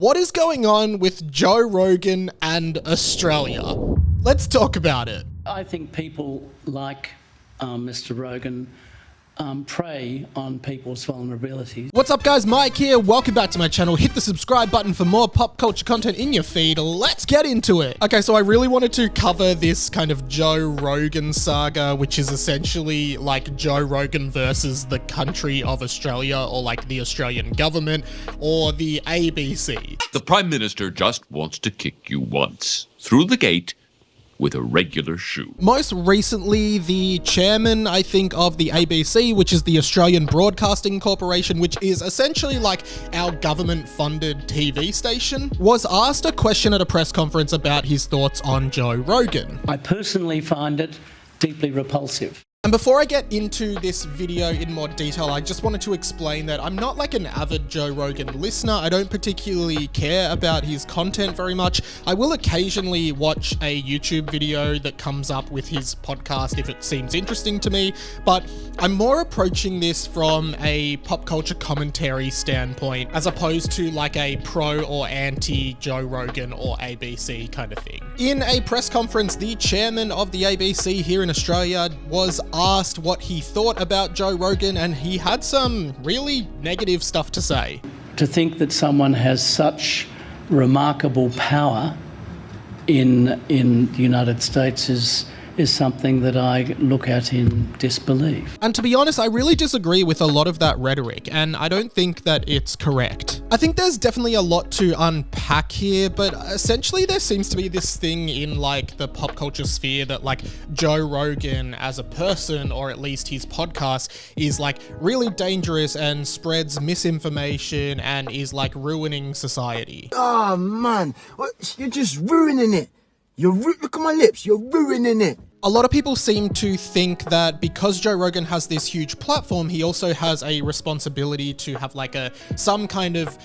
What is going on with Joe Rogan and Australia? Let's talk about it. I think people like Mr. Rogan prey on people's vulnerabilities. What's up guys, Mike here. Welcome back to my channel. Hit the subscribe button for more pop culture content in your feed. Let's get into it. Okay, so I really wanted to cover this kind of Joe Rogan saga, which is essentially like Joe Rogan versus the country of Australia, or like the Australian government, or the ABC. The Prime Minister just wants to kick you once through the gate with a regular shoe. Most recently, the chairman, I think, of the ABC, which is the Australian Broadcasting Corporation, which is essentially like our government-funded TV station, was asked a question at a press conference about his thoughts on Joe Rogan. I personally find it deeply repulsive. And before I get into this video in more detail, I just wanted to explain that I'm not like an avid Joe Rogan listener. I don't particularly care about his content very much. I will occasionally watch a YouTube video that comes up with his podcast if it seems interesting to me, but I'm more approaching this from a pop culture commentary standpoint as opposed to like a pro or anti Joe Rogan or ABC kind of thing. In a press conference, the chairman of the ABC here in Australia was asked what he thought about Joe Rogan, and he had some really negative stuff to say. To think that someone has such remarkable power in the United States is something that I look at in disbelief. And to be honest, I really disagree with a lot of that rhetoric, and I don't think that it's correct. I think there's definitely a lot to unpack here, but essentially there seems to be this thing in like the pop culture sphere that like Joe Rogan as a person, or at least his podcast, is like really dangerous and spreads misinformation and is like ruining society. Oh man, you're just ruining it. Look at my lips, you're ruining it. A lot of people seem to think that because Joe Rogan has this huge platform, he also has a responsibility to have like some kind of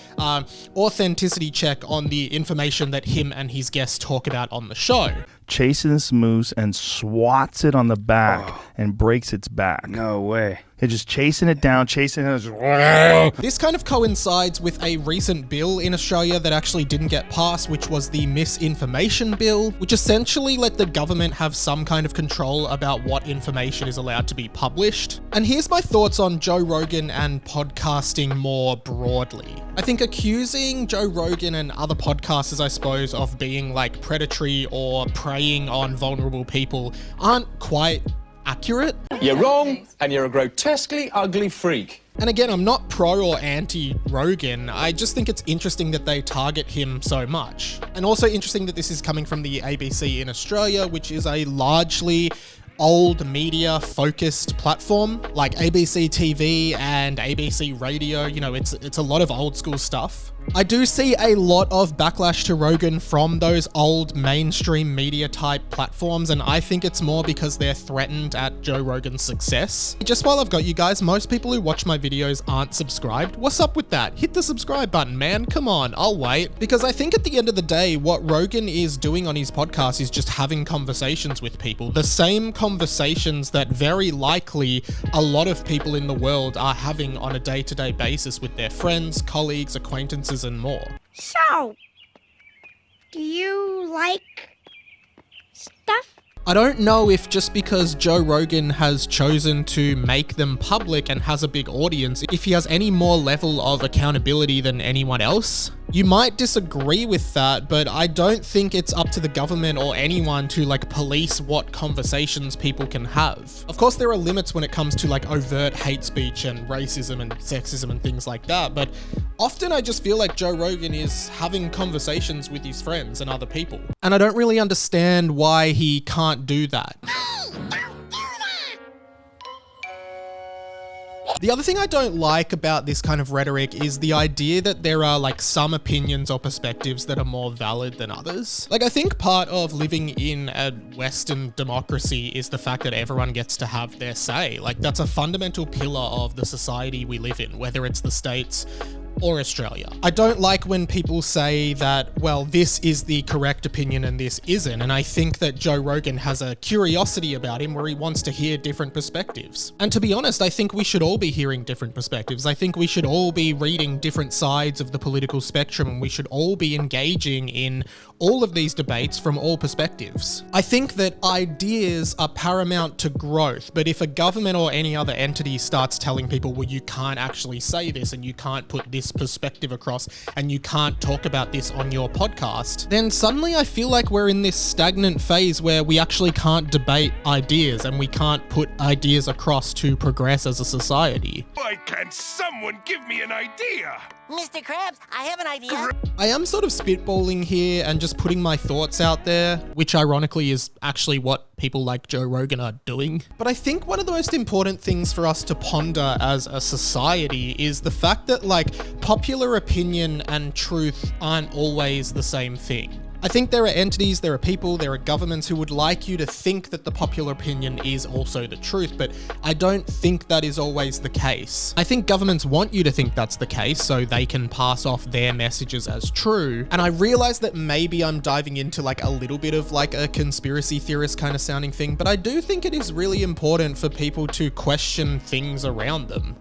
authenticity check on the information that him and his guests talk about on the show. Chases moose and swats it on the back and breaks its back. No way. They're just chasing it down, chasing it. This kind of coincides with a recent bill in Australia that actually didn't get passed, which was the Misinformation Bill, which essentially let the government have some kind of control about what information is allowed to be published. And here's my thoughts on Joe Rogan and podcasting more broadly. I think accusing Joe Rogan and other podcasters, I suppose, of being like predatory or preying on vulnerable people aren't quite accurate. You're wrong, and you're a grotesquely ugly freak. And again, I'm not pro or anti Rogan. I just think it's interesting that they target him so much. And also interesting that this is coming from the ABC in Australia, which is a largely old media focused platform like ABC TV and ABC Radio. You know, it's a lot of old school stuff. I do see a lot of backlash to Rogan from those old mainstream media type platforms, and I think it's more because they're threatened at Joe Rogan's success. Just while I've got you guys, most people who watch my videos aren't subscribed. What's up with that? Hit the subscribe button, man. Come on, I'll wait. Because I think at the end of the day, what Rogan is doing on his podcast is just having conversations with people. The same conversations that very likely a lot of people in the world are having on a day-to-day basis with their friends, colleagues, acquaintances, and more. So, do you like stuff? I don't know if just because Joe Rogan has chosen to make them public and has a big audience, if he has any more level of accountability than anyone else. You might disagree with that, but I don't think it's up to the government or anyone to like police what conversations people can have. Of course, there are limits when it comes to like overt hate speech and racism and sexism and things like that, but often I just feel like Joe Rogan is having conversations with his friends and other people. And I don't really understand why he can't do that. The other thing I don't like about this kind of rhetoric is the idea that there are like some opinions or perspectives that are more valid than others. Like, I think part of living in a Western democracy is the fact that everyone gets to have their say. Like, that's a fundamental pillar of the society we live in, whether it's the States or Australia. I don't like when people say that, well, this is the correct opinion and this isn't. And I think that Joe Rogan has a curiosity about him where he wants to hear different perspectives. And to be honest, I think we should all be hearing different perspectives. I think we should all be reading different sides of the political spectrum, and we should all be engaging in all of these debates from all perspectives. I think that ideas are paramount to growth, but if a government or any other entity starts telling people, well, you can't actually say this and you can't put this perspective across and you can't talk about this on your podcast, then suddenly I feel like we're in this stagnant phase where we actually can't debate ideas and we can't put ideas across to progress as a society. Why can't someone give me an idea? Mr. Krabs, I have an idea. I am sort of spitballing here and just putting my thoughts out there, which ironically is actually what people like Joe Rogan are doing. But I think one of the most important things for us to ponder as a society is the fact that, like, popular opinion and truth aren't always the same thing. I think there are entities, there are people, there are governments who would like you to think that the popular opinion is also the truth, but I don't think that is always the case. I think governments want you to think that's the case so they can pass off their messages as true. And I realize that maybe I'm diving into like a little bit of like a conspiracy theorist kind of sounding thing, but I do think it is really important for people to question things around them.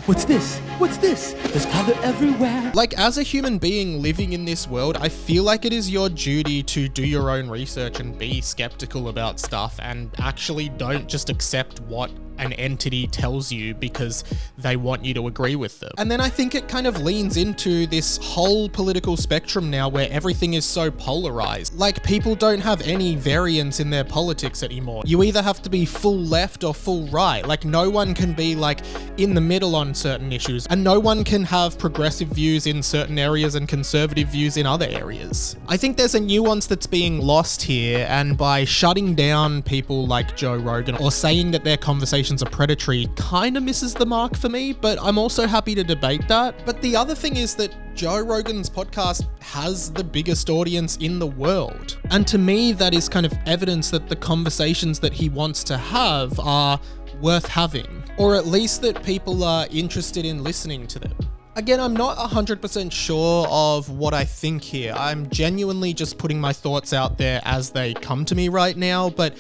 What's this? What's this? There's color everywhere. Like, as a human being living in this world, I feel like it is your duty to do your own research and be skeptical about stuff and actually don't just accept what an entity tells you because they want you to agree with them. And then I think it kind of leans into this whole political spectrum now where everything is so polarized. Like, people don't have any variance in their politics anymore. You either have to be full left or full right. Like, no one can be like in the middle on certain issues, and no one can have progressive views in certain areas and conservative views in other areas. I think there's a nuance that's being lost here, and by shutting down people like Joe Rogan or saying that their conversations are predatory kind of misses the mark for me, but I'm also happy to debate that. But the other thing is that Joe Rogan's podcast has the biggest audience in the world. And to me, that is kind of evidence that the conversations that he wants to have are worth having, or at least that people are interested in listening to them. Again, I'm not 100% sure of what I think here. I'm genuinely just putting my thoughts out there as they come to me right now, but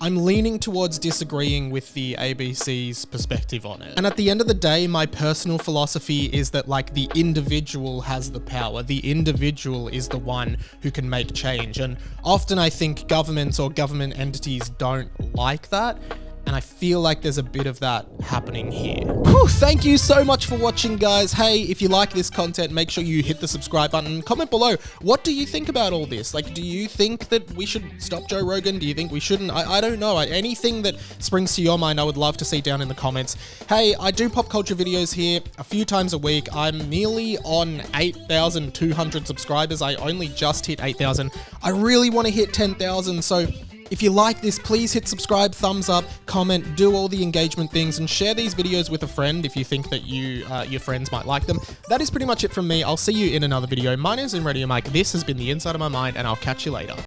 I'm leaning towards disagreeing with the ABC's perspective on it. And at the end of the day, my personal philosophy is that, like, the individual has the power. The individual is the one who can make change. And often I think governments or government entities don't like that. And I feel like there's a bit of that happening here. Whew, thank you so much for watching, guys. Hey, if you like this content, make sure you hit the subscribe button. Comment below. What do you think about all this? Like, do you think that we should stop Joe Rogan? Do you think we shouldn't? I don't know. Anything that springs to your mind, I would love to see down in the comments. Hey, I do pop culture videos here a few times a week. I'm nearly on 8,200 subscribers. I only just hit 8,000. I really want to hit 10,000, so if you like this, please hit subscribe, thumbs up, comment, do all the engagement things, and share these videos with a friend if you think that your friends might like them. That is pretty much it from me. I'll see you in another video. My name is Radio Mike. This has been The Inside of My Mind, and I'll catch you later.